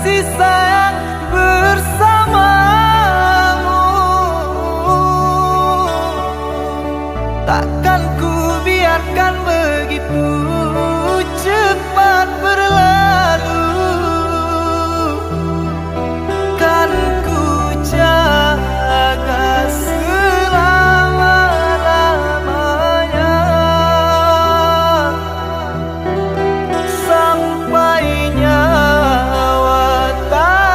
kasih sayang bersamamu. Takkan ku biarkan begitu cepat berlalu. Kan ku jaga selama-lamanya sampai nyawa tak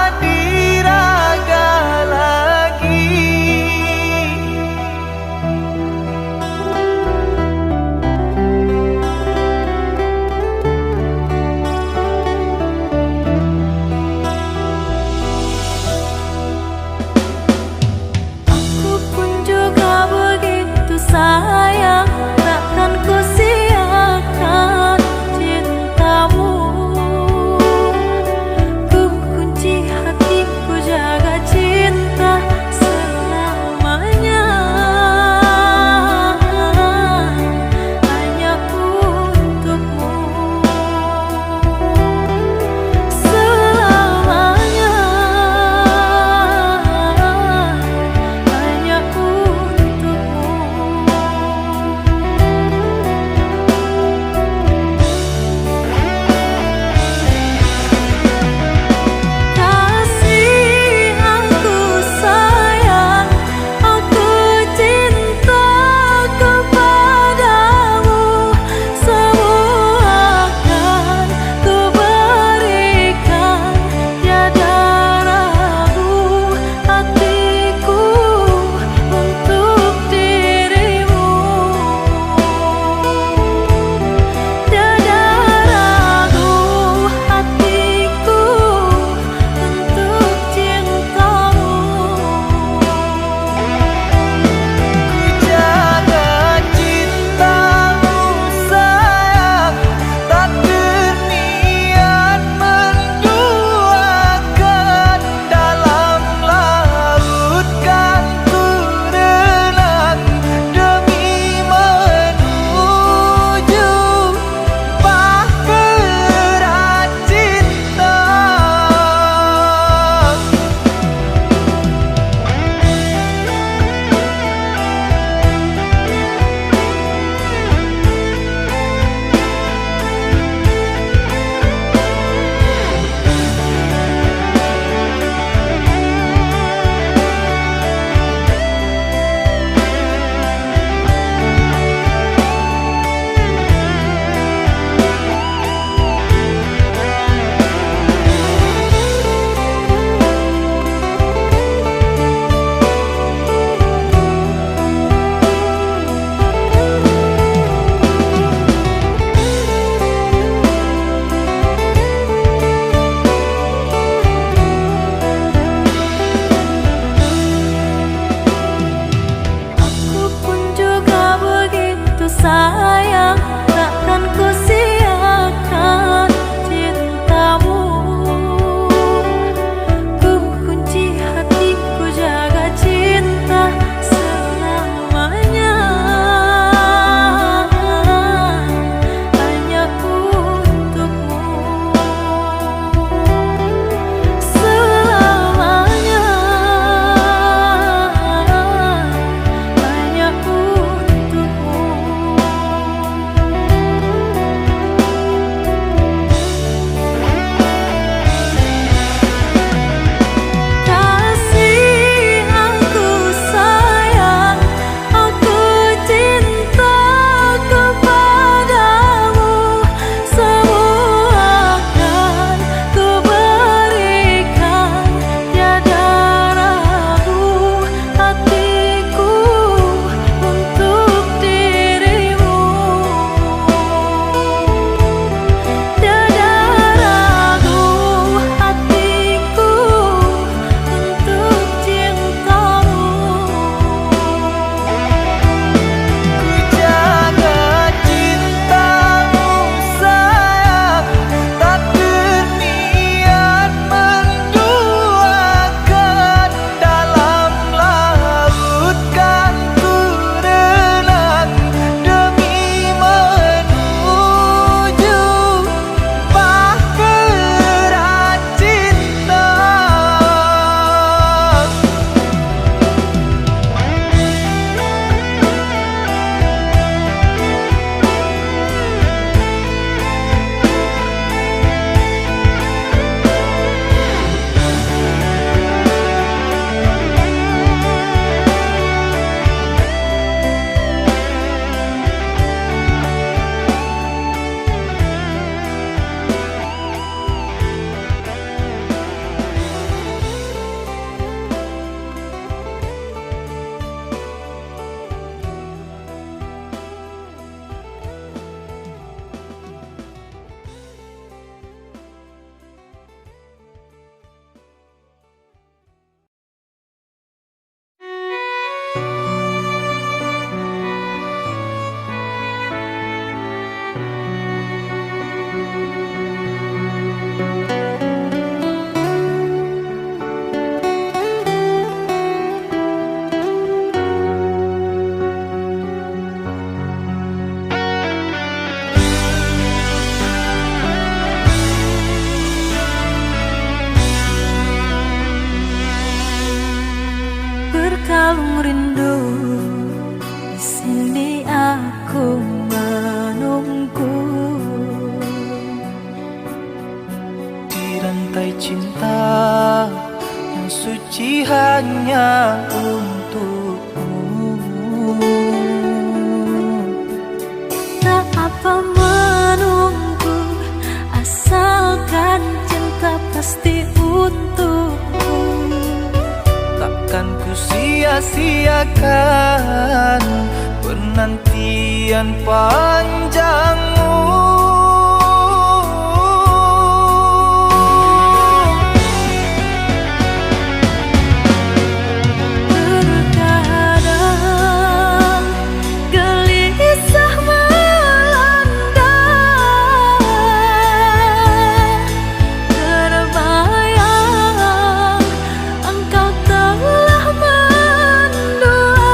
Berkalung rindu, di sini aku menunggu. Di rantai cinta yang suci hanya untukmu. Tak apa menunggu, asalkan cinta pasti untukku. Takkan ku sia-siakan penantian panjangmu. Terkadang gelisah melanda, terbayang engkau telah mendua.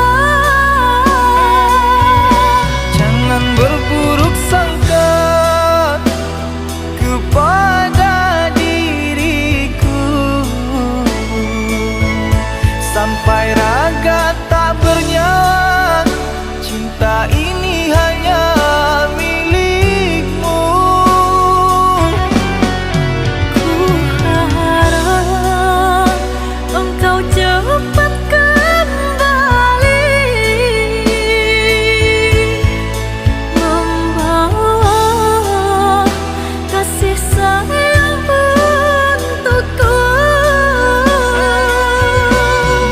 Jangan berburuk sangka kepada diriku, sampai raga tak bernyawa. Cinta ini hanya milikmu. Ku harap engkau cepat kembali, membawa kasih sayang untukku.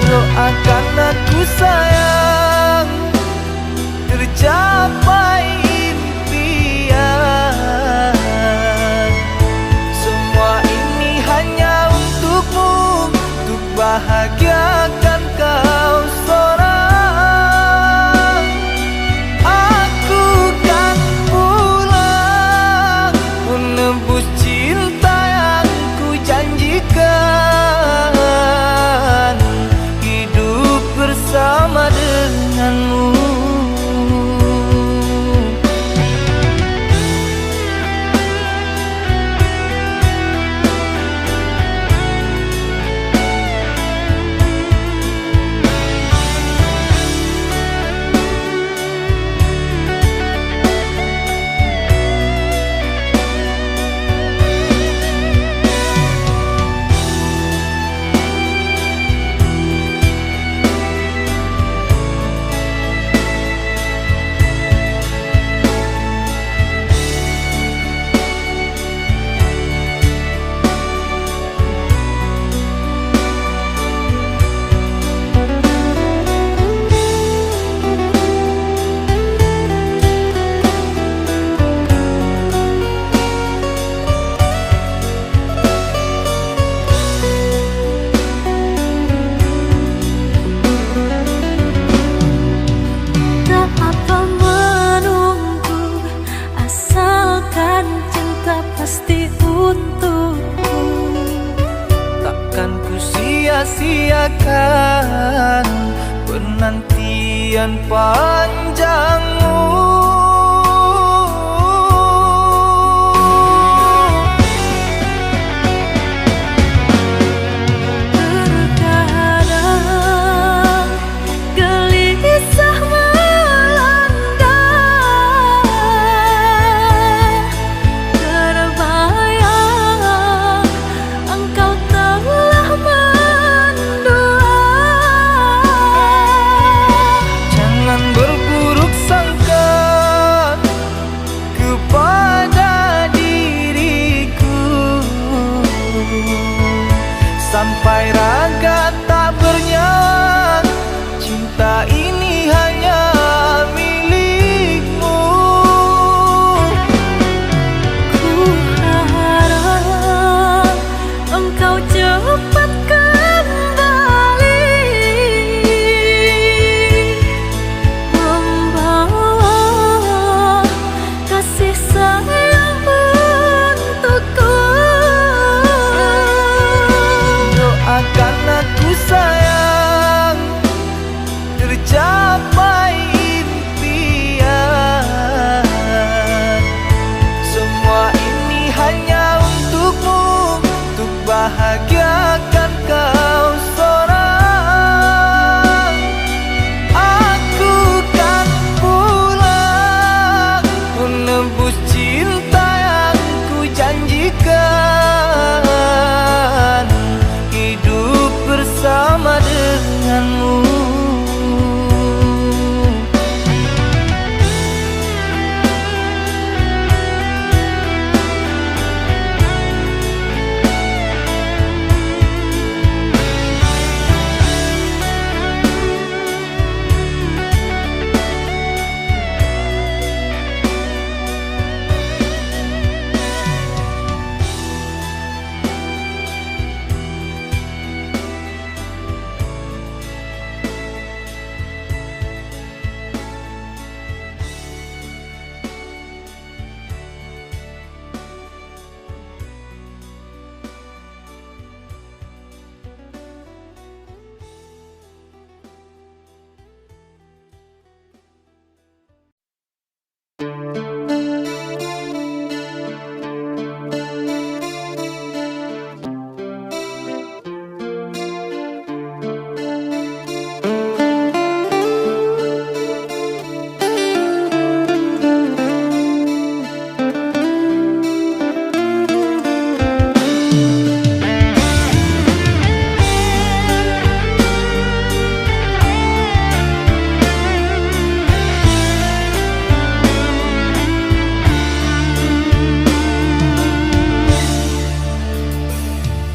Doakan aku sayang, tercapai impian. Semua ini hanya untukmu, untuk bahagiakan kau seorang. Aku kan pulang menebus cinta yang ku janjikan, hidup bersama denganmu. Tak apa menunggu, asalkan cinta pasti untukku. Takkan ku sia-siakan penantian panjangmu. Terkadang gelisah melanda, terbayang engkau telah mendua. Jangan berburuk sangka kepada diriku, sampai raga tak bernyawa. Cinta ini hanya milikmu. Ku harap engkau cepat kembali, membawa kasih sayang untukku. impikan hidup bersama denganmu.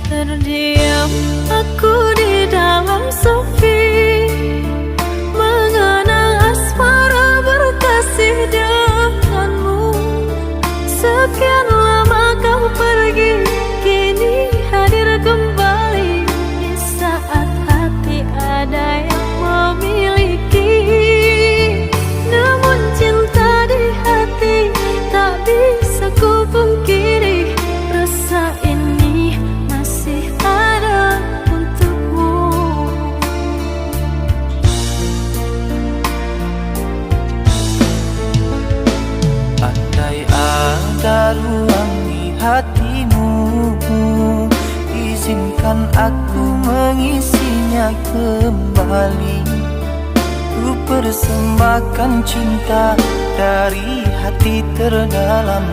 Terdiam aku di dalam sepi, mengenang asmara berkasih denganmu. Sekian lama kau pergi, kini hadir kembali di saat hati ada yang memiliki. Namun cinta di hati tak bisa ku pungkiri, rasa ini masih ada untukmu. Andai ada ruang di hatimu, izinkan aku mengisinya kembali. Ku persembahkan cinta dari hati terdalam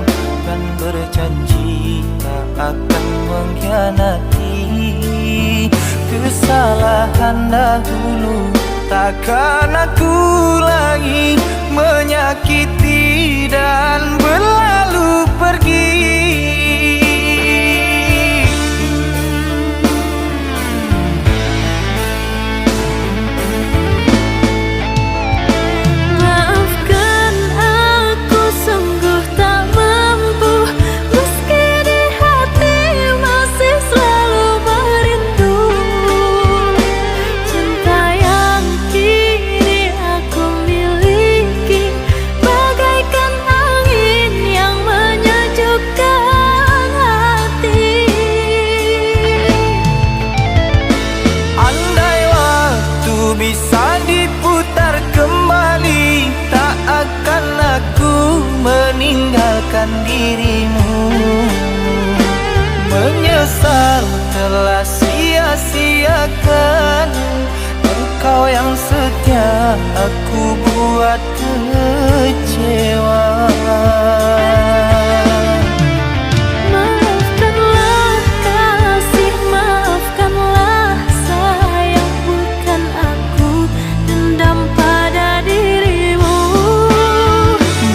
dan berjanji tak akan mengkhianati. Kesalahan dahulu takkan aku lagi menyakiti dan berlalu pergi. Maafkan aku sungguh tak mampu, meski di hati masih selalu merindu. Cinta yang kini aku miliki bagaikan angin yang menyejukkan hati. Andai waktu bisa diputar kembali, tak akan aku meninggalkan dirimu. Menyesal telah sia-siakan engkau yang setia, aku buat kecewa. Maafkanlah kasih, maafkanlah sayang, bukan aku dendam pada dirimu.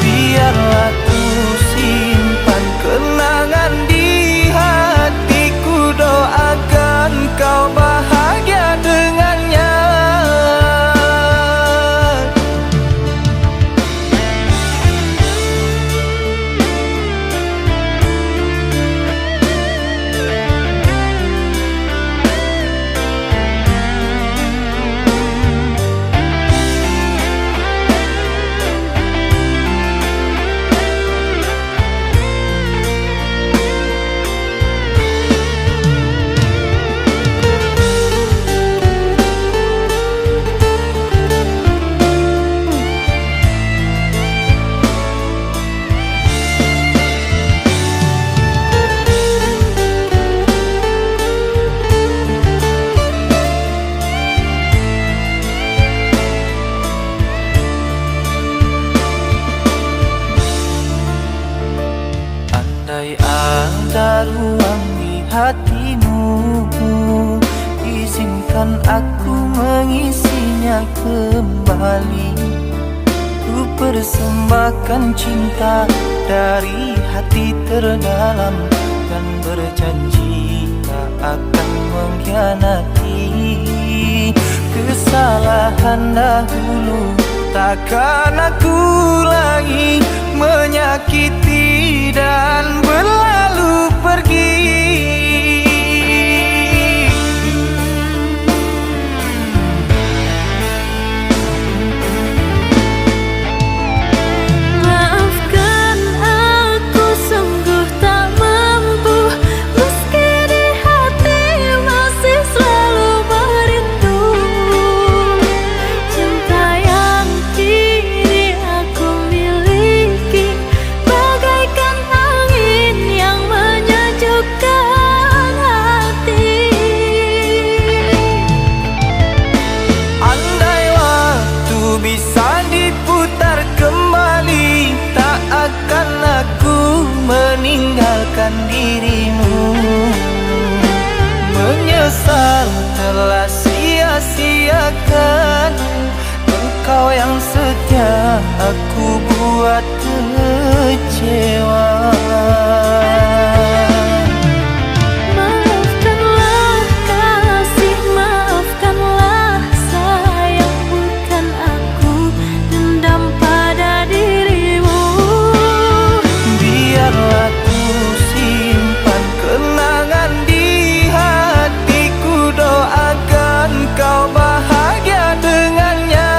Biarlah ku simpan kenangan di hatiku, doakan kau bahagia dengannya. ada ruang di hatimu, izinkan aku mengisinya kembali. Ku persembahkan cinta dari hati terdalam dan berjanji tak akan mengkhianati. Kesalahan dahulu takkan aku lagi menyakiti dan berlalu pergi. Maafkan aku sungguh tak mampu, meski di hati masih selalu merindu. Cinta yang kini aku miliki bagaikan angin yang menyejukkan hati. Andai waktu bisa diputar kembali, tak akan aku meninggalkan dirimu. Menyesal telah sia-siakan engkau yang setia, aku buat kecewa. Maafkanlah kasih, maafkanlah sayang, bukan aku dendam pada dirimu. Biarlah ku simpan kenangan di hatiku, doakan kau bahagia dengannya.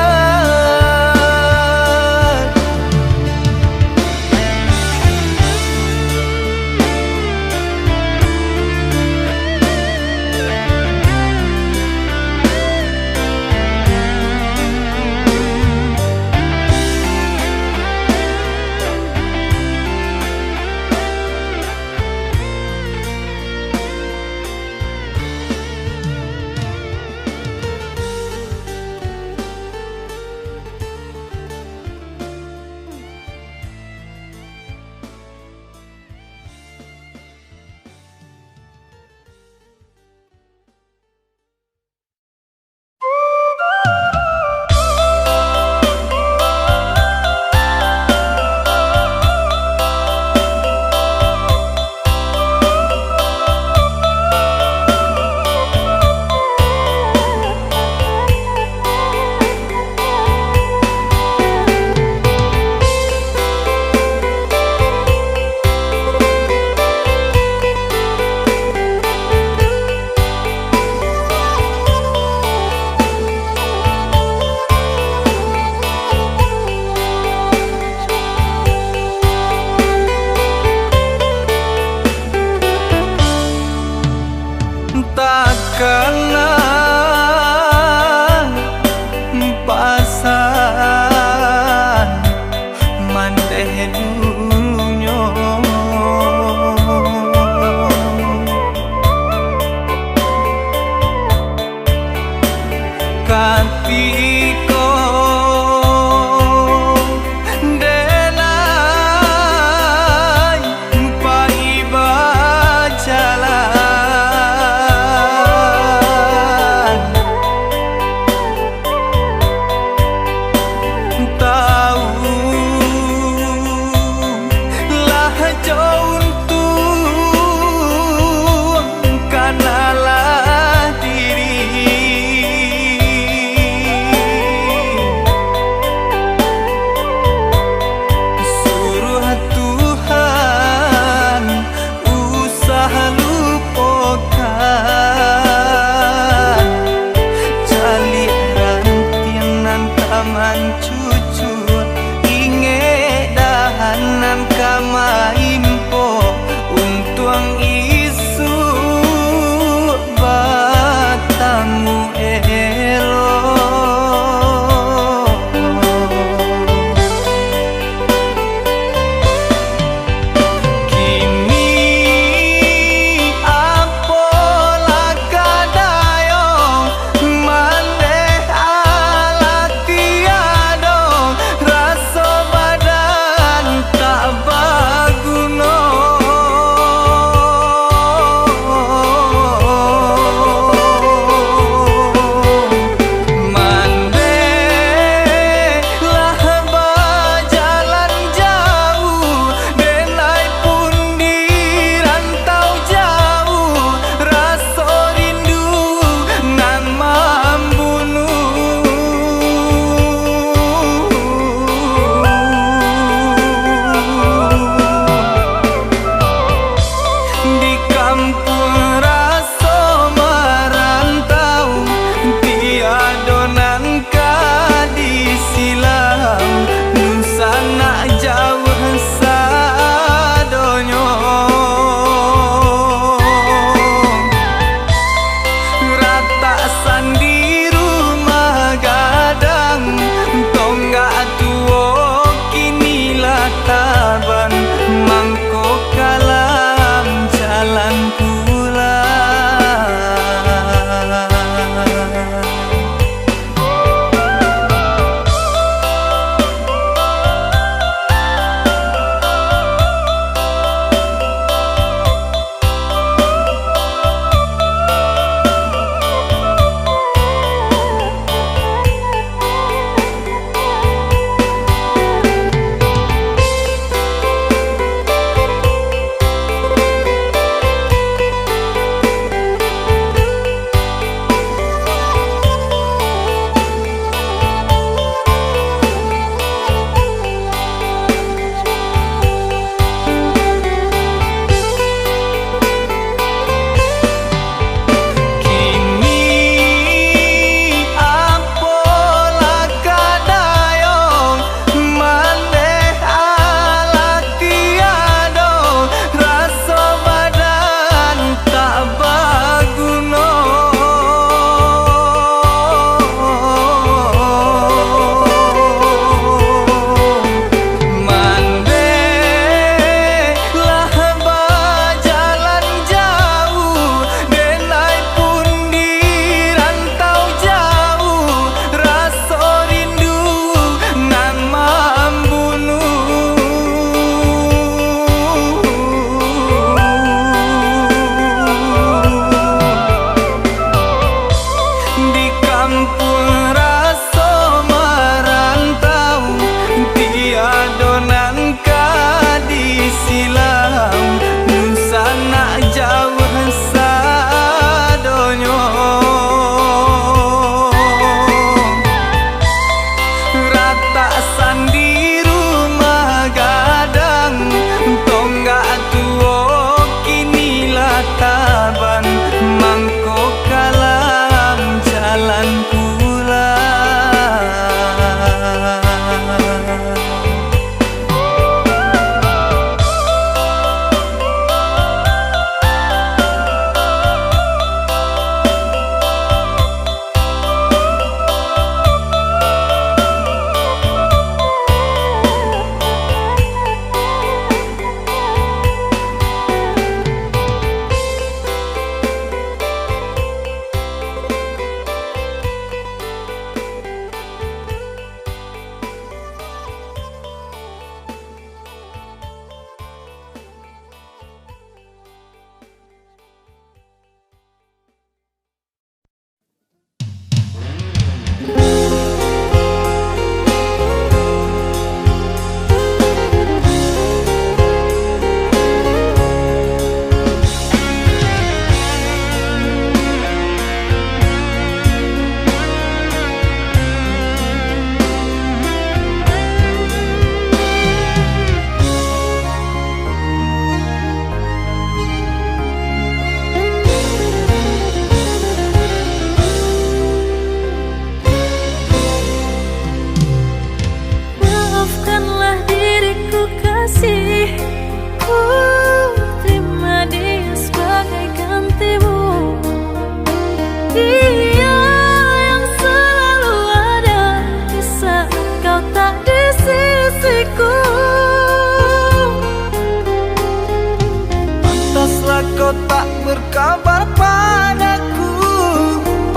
berkabar padaku.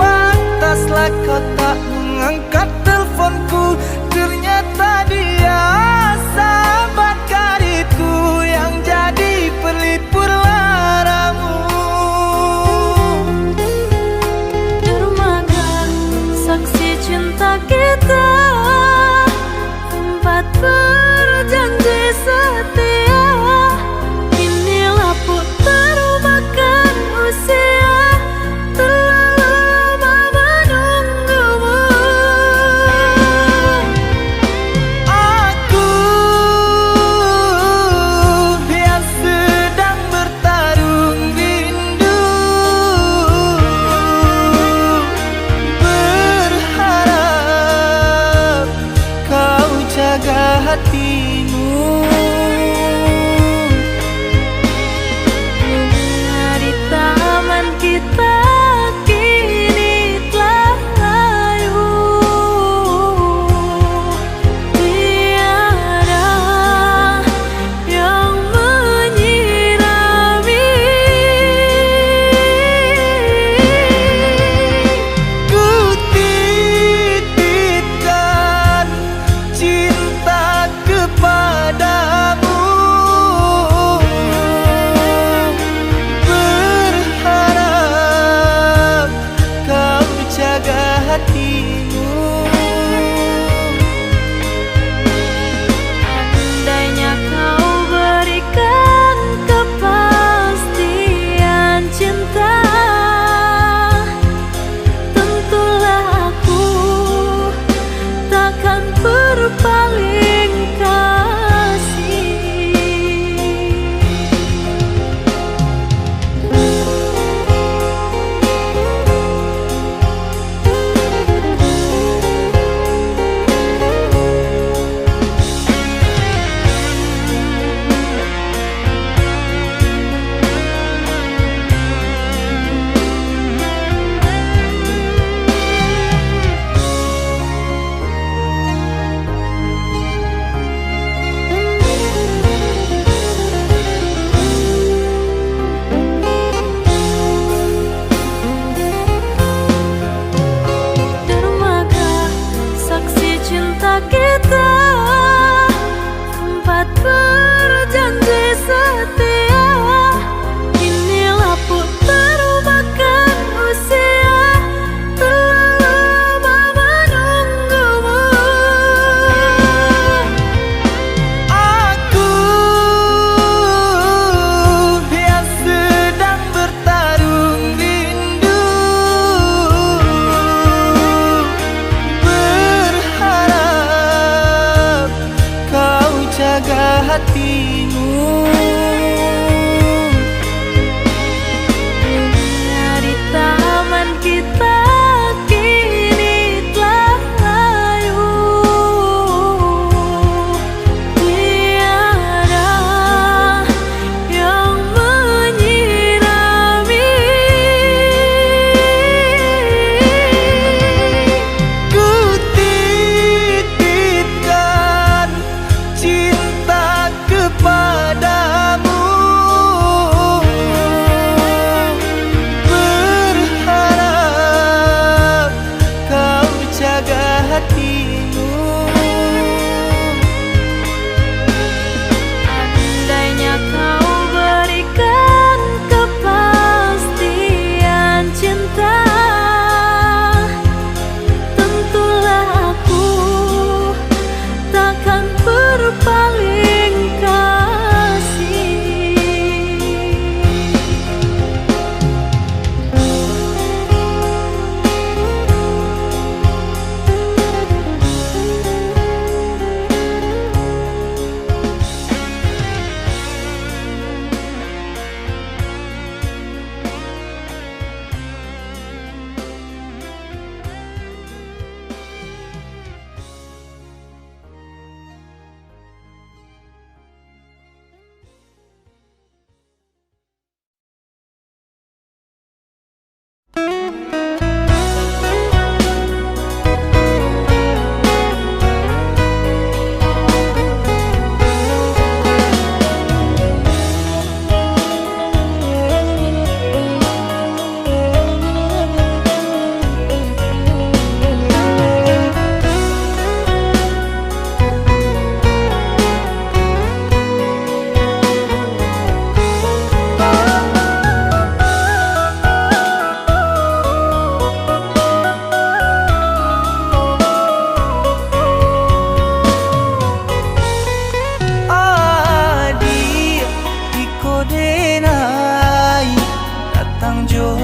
Pantaslah kau tak mengangkat teleponku. Ternyata dia sahabat karibku yang jadi pelipur laramu. Dermaga saksi cinta kita, tempat berjanji setia. Inilah putar makan usia.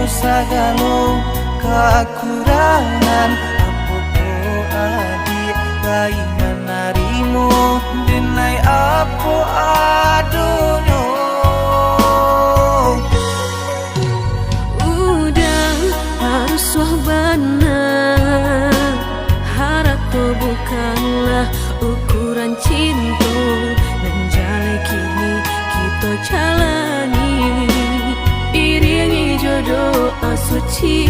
sagalo kekurangan apa adik gai menarimu denai apa adonyo. Udah harus wahbana, harap tuh bukanlah ukuran cinta. Menjalai kini kita jalani, iringi jodoh suci.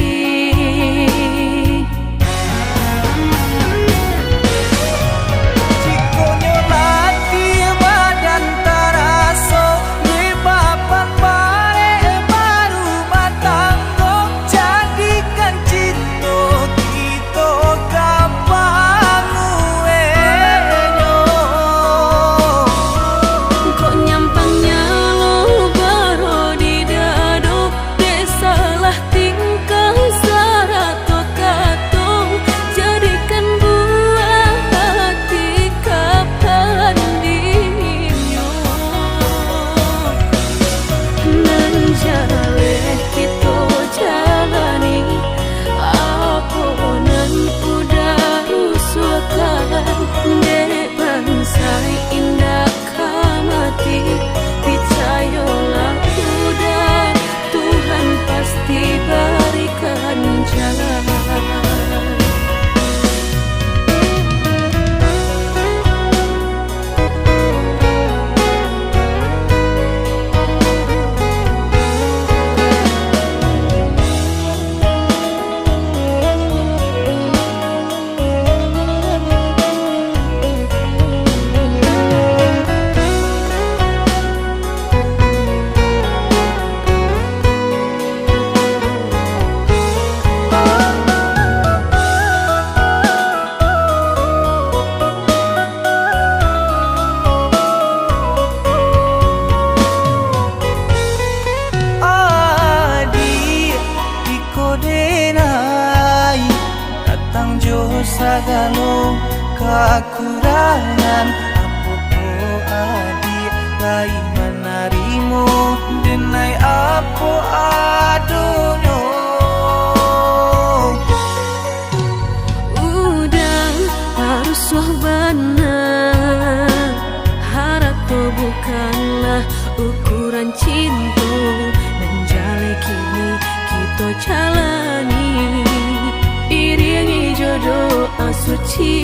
Sagalo kekurangan apa adik gai menarimu denai apa adonyo. Udah harus wahbana, harap tuh bukanlah ukuran cinta. Menjalai kini kita jalani, iringi jodoh suci.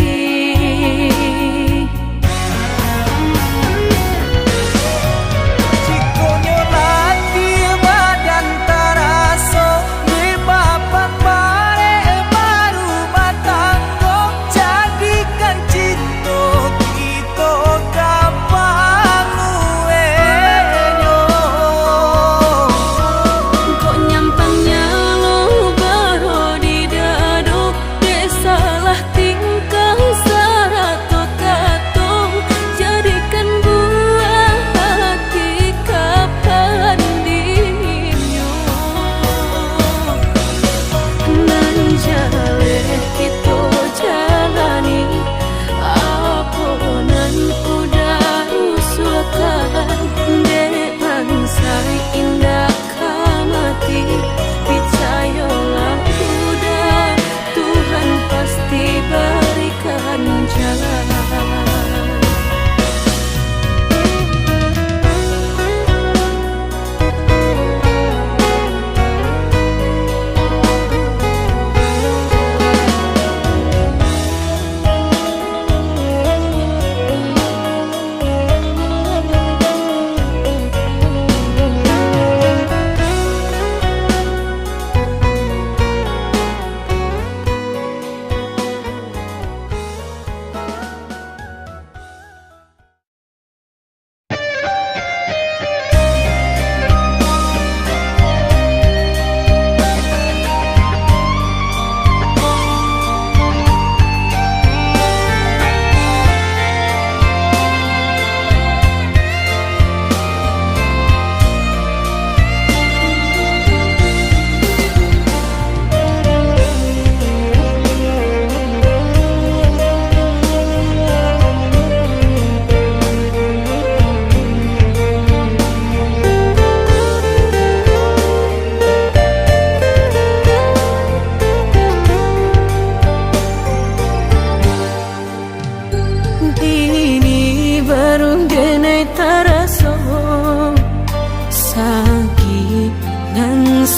Salah tingkah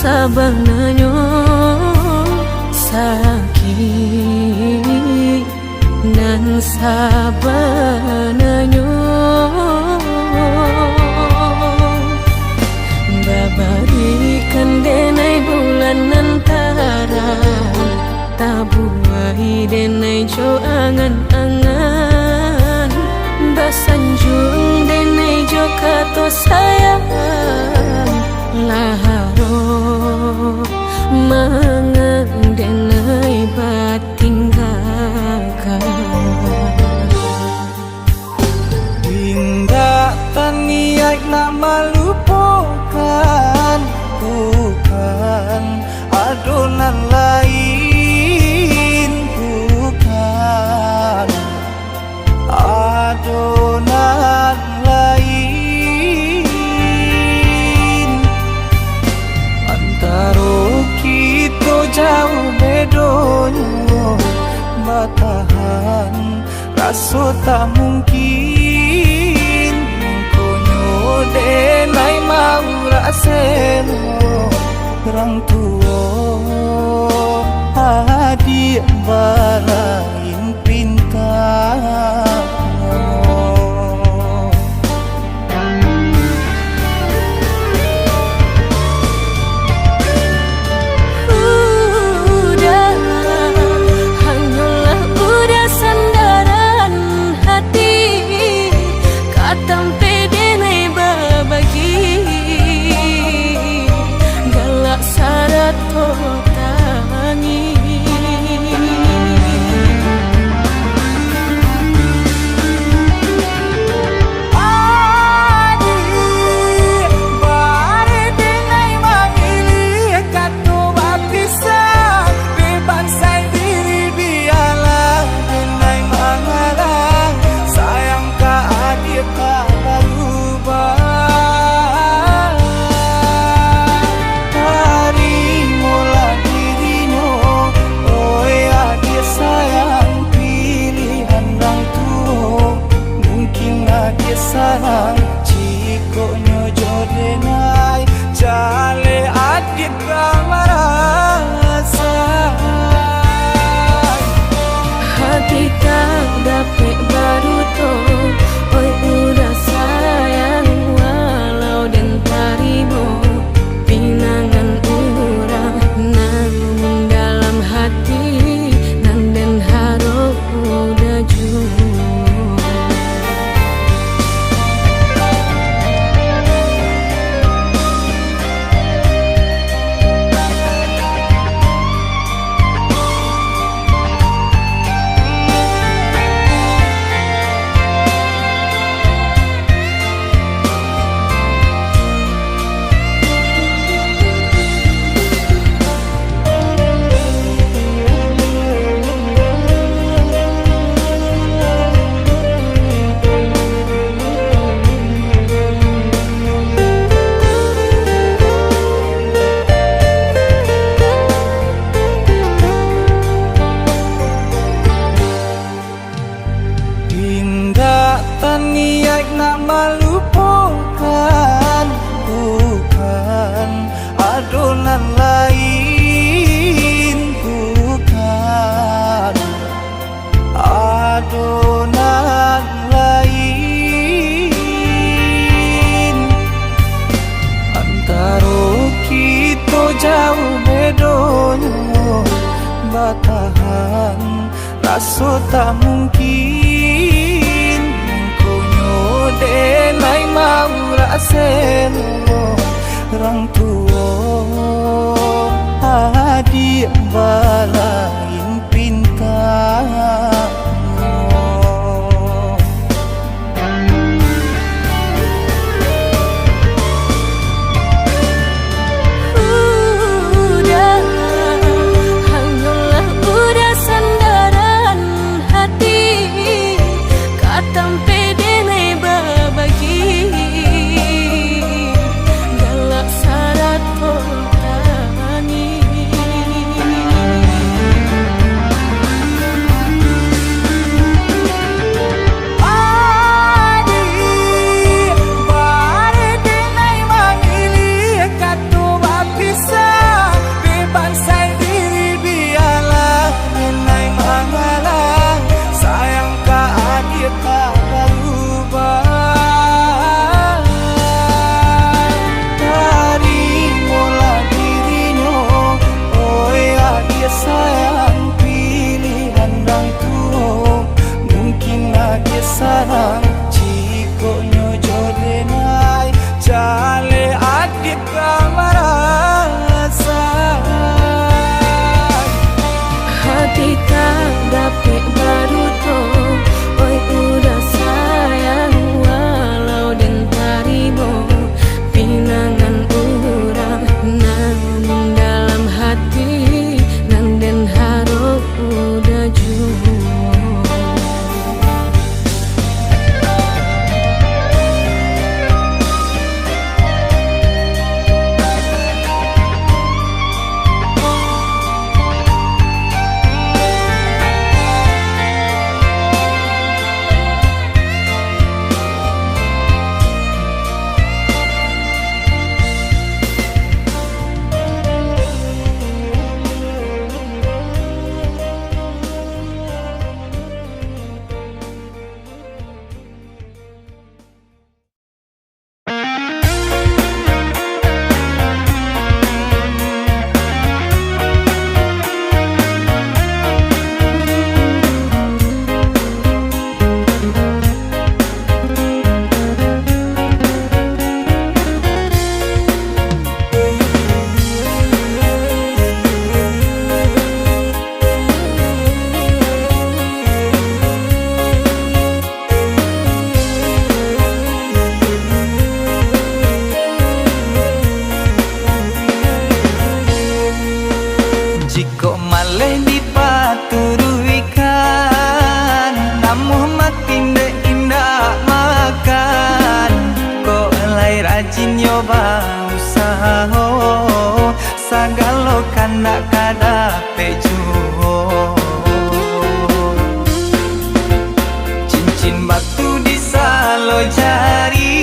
sabananyo sakit dan sabananyo babarikan denai bulan antara tabuai denai jo angan-angan basanjung denai jo kato sayang laharo mangang denai batinggakan Indah taniak nak melupakan bukan adonan lain bukan adonan lain antara kita jauh bedonyo batahan rasa tak mungkin konyo denai mau raseno orang tua adik balain pintar sarang cikonyo jodenai jale adik ramarasa hati tak dapat baru to oi udah sayang walau dan tarimo pinangan urang namun dalam hati nang dan harap udah jauh. Niat nak melupakan bukan adonan lain bukan adonan lain antara kita jauh bedonyo batahan rasa tak mungkin denai mau raseno orang tua adik balain pintar Jika malih dipaturuikan namuh matinde indah makan kok lai rajin nyoba usaha sagalo kana kadape juho cincin batu disalo jari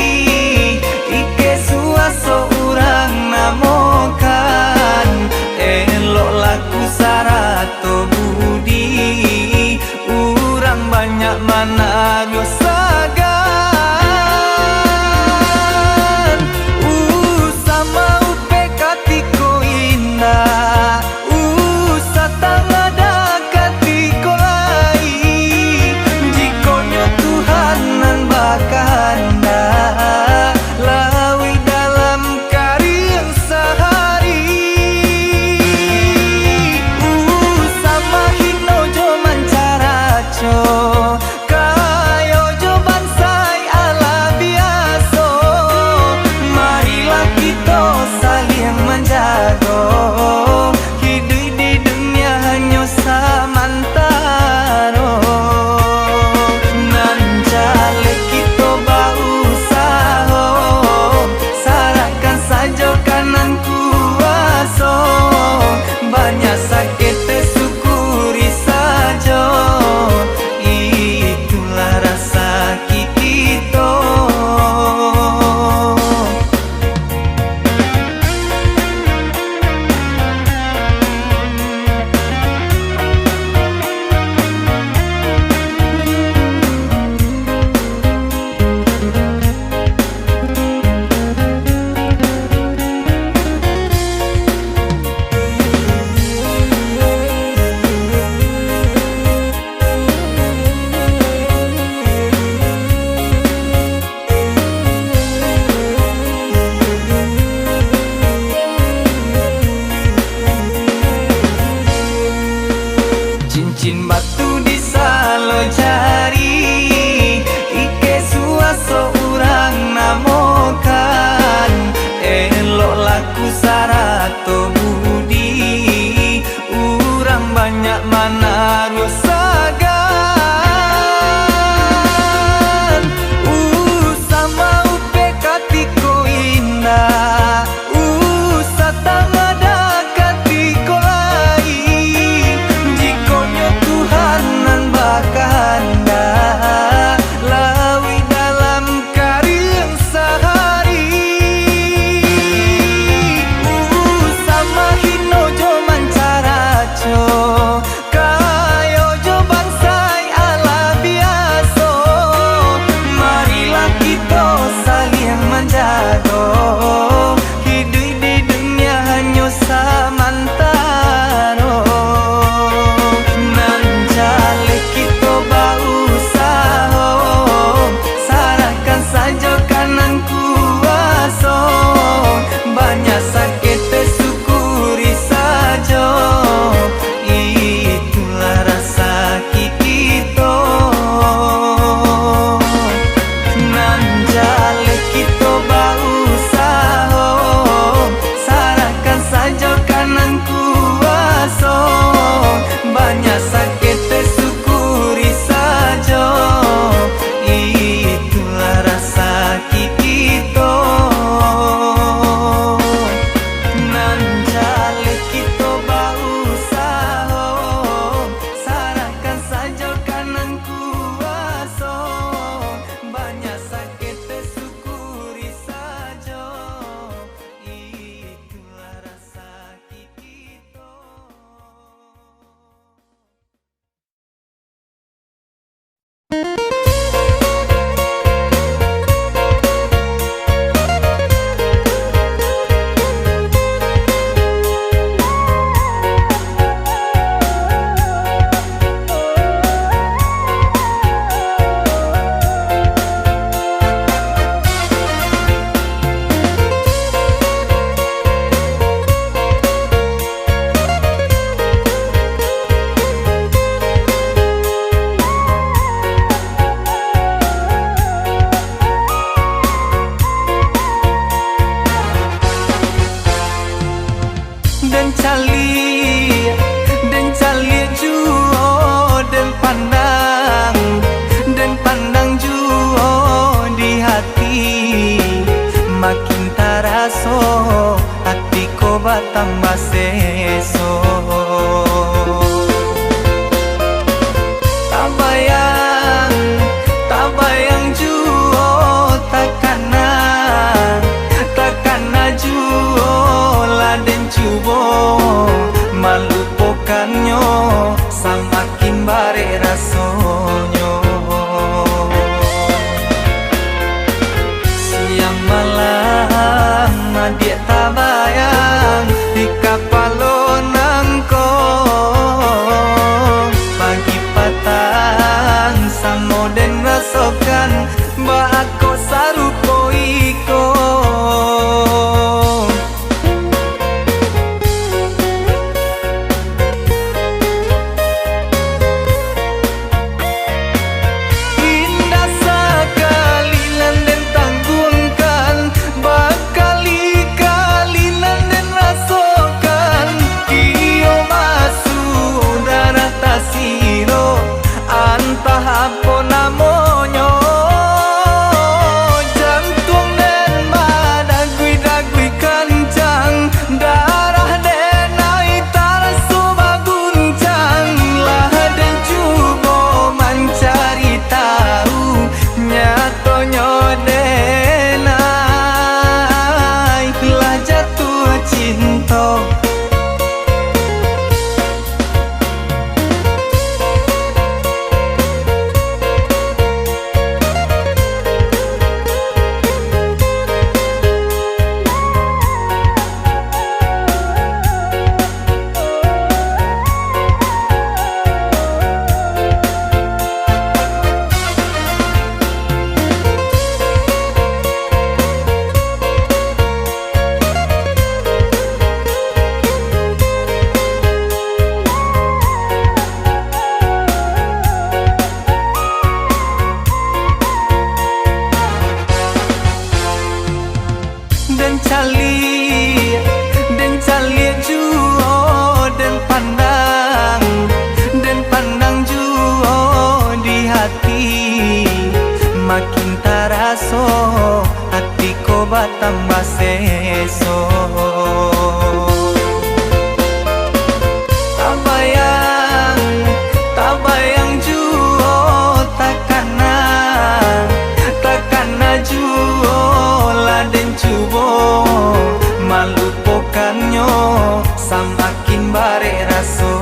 ike suaso urang namokan elok laku sarato budi urang banyak mana sagan sama upe katiko indah satangada katiko lai jikonyo Tuhanan bakanda lawi dalam karing sehari sama hino jo mancaraco kayo jo bansai ala biaso marilah kita saling menjago hidup di dunia hanya samantaro nan jale kita bausaho sarahkan saja kanan kuaso banyak sakit syukuri saja itulah rasa kita. Cincin batu disalo jari ike suaso urang namokan elok laku sarato budi urang banyak mana sagan sama upe katiko indah satangada katiko lai jikonyo Tuhanan bakanda lawi dalam karing sehari sama hino jo mancaraco kayo jo bansai ala biaso marilah kita saling menjago hidup di dunia hanya samantaro nan jale kita bausaho sarahkan saja kanan kuaso banyak sakit syukuri saja itulah rasa kita nan jale kita bausaho sarahkan saja kanan kuaso banyak sakit syukuri saja itulah rasa kita nan jale kita bausaho sarahkan saja kanan kuaso banyak sakit syukuri saja itulah rasa kita. dan cali batambah seso. Tak bayang juo takana juo laden cubo malupokannya samakin bare rasonyo. Siang malam adik tak bayang di kapalo nangko, pagi patang samo den rasokan mbak aku sarupo iko. Indah sekali landen tanggungkan, berkali-kali landen rasokan. Kio masuk darah tasiro antah apa namanya. Jantung dan madagui dagui kencang, darah dan air tarasu baguncang. Lah dan cubo mencari tahu nyatonya denai lah jatuh cinta. Dan cali juo dan pandang juo di hati, makin taraso hatiku batambah seso. Tak bayang juo takana juo laden cubo malupokannya samakin bare raso.